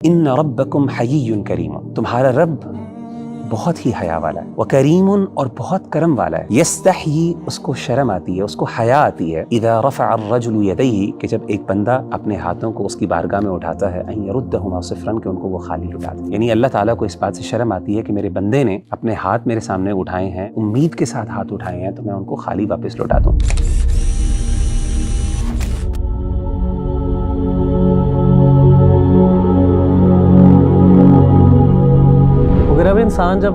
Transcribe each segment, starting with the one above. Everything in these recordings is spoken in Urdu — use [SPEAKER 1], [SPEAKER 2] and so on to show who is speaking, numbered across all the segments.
[SPEAKER 1] ان ربکم حیی کریم، تمہارا رب بہت ہی حیا والا ہے، وکریم اور بہت کرم والا ہے، یستحیی اس کو شرم آتی ہے، اس کو حیا آتی ہے، اذا رفع الرجل یدیہ کہ جب ایک بندہ اپنے ہاتھوں کو اس کی بارگاہ میں اٹھاتا ہے، ان یردہما صفرا کہ ان کو وہ خالی لٹا دے، یعنی اللہ تعالیٰ کو اس بات سے شرم آتی ہے کہ میرے بندے نے اپنے ہاتھ میرے سامنے اٹھائے ہیں، امید کے ساتھ ہاتھ اٹھائے ہیں، تو میں ان کو خالی واپس لوٹا دوں۔
[SPEAKER 2] اگر اب انسان جب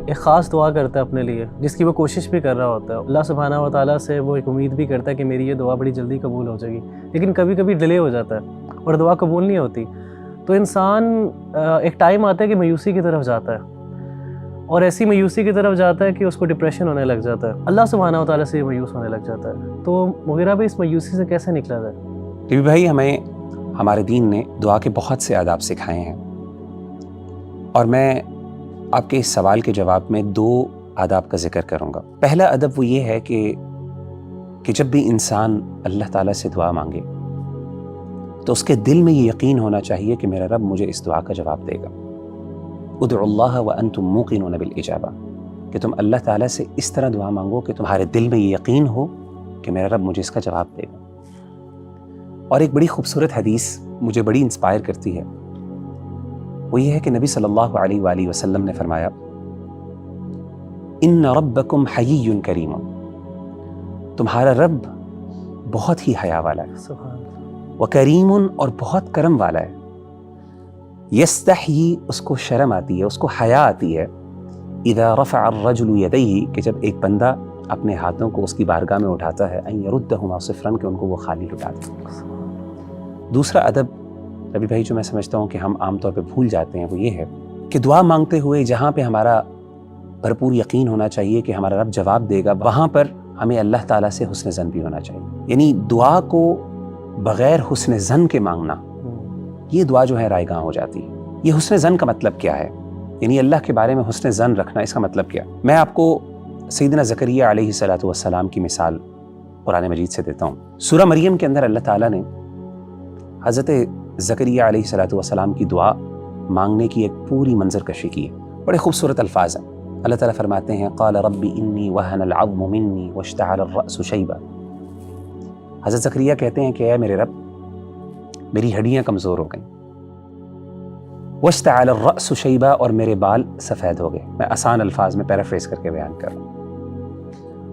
[SPEAKER 2] ایک خاص دعا کرتا ہے اپنے لیے، جس کی وہ کوشش بھی کر رہا ہوتا ہے، اللہ سبحانہ و تعالیٰ سے وہ ایک امید بھی کرتا ہے کہ میری یہ دعا بڑی جلدی قبول ہو جائے گی، لیکن کبھی کبھی ڈیلے ہو جاتا ہے اور دعا قبول نہیں ہوتی، تو انسان ایک ٹائم آتا ہے کہ مایوسی کی طرف جاتا ہے، اور ایسی مایوسی کی طرف جاتا ہے کہ اس کو ڈپریشن ہونے لگ جاتا ہے، اللہ سبحانہ و تعالیٰ سے یہ مایوس ہونے لگ جاتا ہے۔ تو مغیرہ بھی اس مایوسی سے کیسے نکلا جائے؟
[SPEAKER 1] ٹی بھائی، ہمیں ہمارے دین نے دعا کے بہت سے آداب سکھائے ہیں، اور میں آپ کے اس سوال کے جواب میں 2 آداب کا ذکر کروں گا۔ پہلا ادب وہ یہ ہے کہ جب بھی انسان اللہ تعالیٰ سے دعا مانگے تو اس کے دل میں یہ یقین ہونا چاہیے کہ میرا رب مجھے اس دعا کا جواب دے گا۔ ادعوا اللہ وانتم موقنون بالاجابہ، کہ تم اللہ تعالیٰ سے اس طرح دعا مانگو کہ تمہارے دل میں یہ یقین ہو کہ میرا رب مجھے اس کا جواب دے گا۔ اور ایک بڑی خوبصورت حدیث مجھے بڑی انسپائر کرتی ہے، وہ یہ ہے کہ نبی صلی اللہ علیہ وآلہ وسلم نے فرمایا، ان ربکم حیی کریم، تمہارا رب بہت ہی حیا والا ہے،
[SPEAKER 2] سبحان اللہ۔
[SPEAKER 1] وکریم اور بہت کرم والا ہے، یستحیی اس کو شرم آتی ہے، اس کو حیا آتی ہے، اذا رفع الرجل یدیہ کہ جب ایک بندہ اپنے ہاتھوں کو اس کی بارگاہ میں اٹھاتا ہے، ان یردہما صفرا کہ ان کو وہ خالی لٹا دے۔ دوسرا ادب ربی بھائی جو میں سمجھتا ہوں کہ ہم عام طور پہ بھول جاتے ہیں، وہ یہ ہے کہ دعا مانگتے ہوئے جہاں پہ ہمارا بھرپور یقین ہونا چاہیے کہ ہمارا رب جواب دے گا، وہاں پر ہمیں اللہ تعالیٰ سے حسن ظن بھی ہونا چاہیے۔ یعنی دعا کو بغیر حسن ظن کے مانگنا، یہ دعا جو ہے رائے گاں ہو جاتی ہے۔ یہ حسن ظن کا مطلب کیا ہے؟ یعنی اللہ کے بارے میں حسن ظن رکھنا، اس کا مطلب کیا؟ میں آپ کو سیدنا زکریا علیہ السلام کی مثال قرآن مجید سے دیتا ہوں۔ سورہ مریم کے اندر اللہ تعالیٰ نے حضرت زکریا علیہ السلام کی دعا مانگنے کی ایک پوری منظر کشی کی ہے، بڑے خوبصورت الفاظ ہیں۔ اللہ تعالیٰ فرماتے ہیں، قال رب انی وہن العظم منی واشتعل الرأس شیبا۔ حضرت زکریا کہتے ہیں کہ اے میرے رب، میری ہڈیاں کمزور ہو گئیں، واشتعل الرأس شیبا اور میرے بال سفید ہو گئے۔ میں آسان الفاظ میں پیرافریز کر کے بیان کر رہا ہوں۔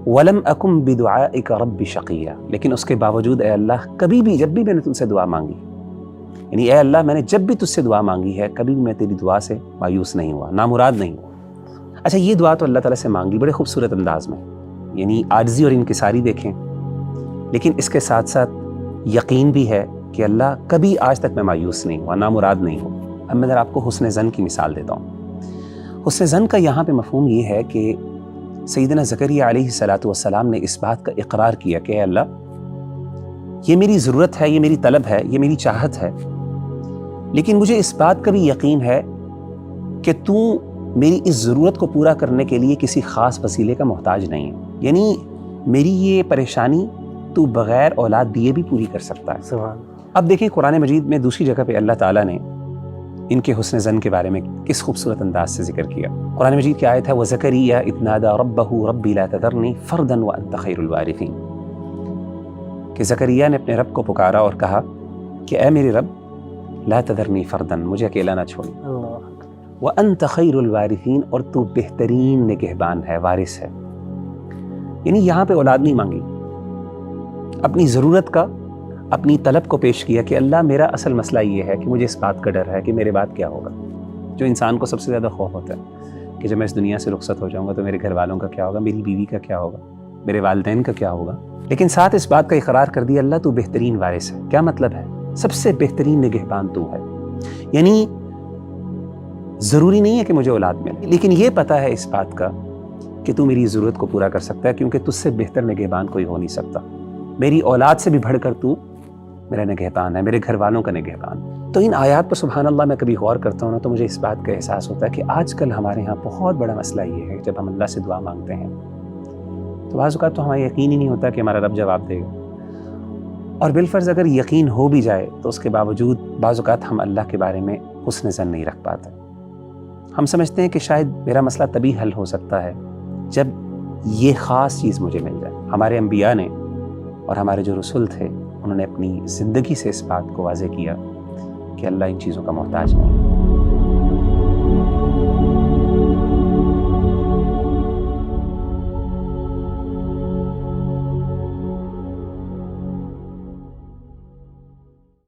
[SPEAKER 1] ولم اکن بدعائک رب شقیا، لیکن اس کے باوجود اے اللہ کبھی بھی جب بھی میں نے تم سے دعا مانگی، یعنی اے اللہ میں نے جب بھی تجھ سے دعا مانگی ہے، کبھی بھی میں تیری دعا سے مایوس نہیں ہوا، نامراد نہیں ہوا۔ اچھا، یہ دعا تو اللہ تعالیٰ سے مانگی بڑے خوبصورت انداز میں، یعنی عاجزی اور انکساری دیکھیں، لیکن اس کے ساتھ ساتھ یقین بھی ہے کہ اللہ کبھی آج تک میں مایوس نہیں ہوا، نامراد نہیں ہوا۔ اب میں ذرا آپ کو حسن ظن کی مثال دیتا ہوں۔ حسن ظن کا یہاں پہ مفہوم یہ ہے کہ سیدنا زکریا علیہ السلام نے اس بات کا اقرار کیا کہ اے اللہ، یہ میری ضرورت ہے، یہ میری طلب ہے، یہ میری چاہت ہے، لیکن مجھے اس بات کا بھی یقین ہے کہ تو میری اس ضرورت کو پورا کرنے کے لیے کسی خاص وسیلے کا محتاج نہیں ہے، یعنی میری یہ پریشانی تو بغیر اولاد دیے بھی پوری کر سکتا ہے۔
[SPEAKER 2] سبحان۔
[SPEAKER 1] اب دیکھیں قرآن مجید میں دوسری جگہ پہ اللہ تعالیٰ نے ان کے حسن ظن کے بارے میں کس خوبصورت انداز سے ذکر کیا۔ قرآن مجید کی آیت ہے، وَزَكَرِيَّا إِذْ نَادَىٰ رَبَّهُ رَبِّ لَا تَذَرْنِي فَرْدًا وَأَنْتَ خَيْرُ الْوَارِثِينَ، کہ زکریا نے اپنے رب کو پکارا اور کہا کہ اے میرے رب، لا تذرنی فردن، مجھے اکیلا نہ چھوڑ، وَأَنْتَ خَيْرُ الْوَارِثِينَ اور تو بہترین نگہبان ہے، وارث ہے۔ یعنی یہاں پہ اولاد نہیں مانگی، اپنی ضرورت کا، اپنی طلب کو پیش کیا کہ اللہ میرا اصل مسئلہ یہ ہے کہ مجھے اس بات کا ڈر ہے کہ میرے بعد کیا ہوگا۔ جو انسان کو سب سے زیادہ خوف ہوتا ہے کہ جب میں اس دنیا سے رخصت ہو جاؤں گا تو میرے گھر والوں کا کیا ہوگا، میری بیوی کا کیا ہوگا، میرے والدین کا کیا ہوگا، لیکن ساتھ اس بات کا اقرار کر دیا، اللہ تو بہترین وارث ہے۔ کیا مطلب ہے؟ سب سے بہترین نگہبان تو ہے۔ یعنی ضروری نہیں ہے کہ مجھے اولاد ملے، لیکن یہ پتہ ہے اس بات کا کہ تو میری ضرورت کو پورا کر سکتا ہے، کیونکہ تجھ سے بہتر نگہبان کوئی ہو نہیں سکتا۔ میری اولاد سے بھی بڑھ کر تو میرا نگہبان ہے، میرے گھر والوں کا نگہبان۔ تو ان آیات پر سبحان اللہ میں کبھی غور کرتا ہوں نا، تو مجھے اس بات کا احساس ہوتا ہے کہ آج کل ہمارے ہاں بہت بڑا مسئلہ یہ ہے، جب ہم اللہ سے دعا مانگتے ہیں تو بعض اوقات تو ہمیں یقین ہی نہیں ہوتا کہ ہمارا رب جواب دے گا، اور بالفرض اگر یقین ہو بھی جائے تو اس کے باوجود بعض اوقات ہم اللہ کے بارے میں حسن ظن نہیں رکھ پاتے. ہم سمجھتے ہیں کہ شاید میرا مسئلہ تبھی حل ہو سکتا ہے جب یہ خاص چیز مجھے مل جائے. ہمارے انبیاء نے اور ہمارے جو رسول تھے انہوں نے اپنی زندگی سے اس بات کو واضح کیا کہ اللہ ان چیزوں کا محتاج نہیں ہے.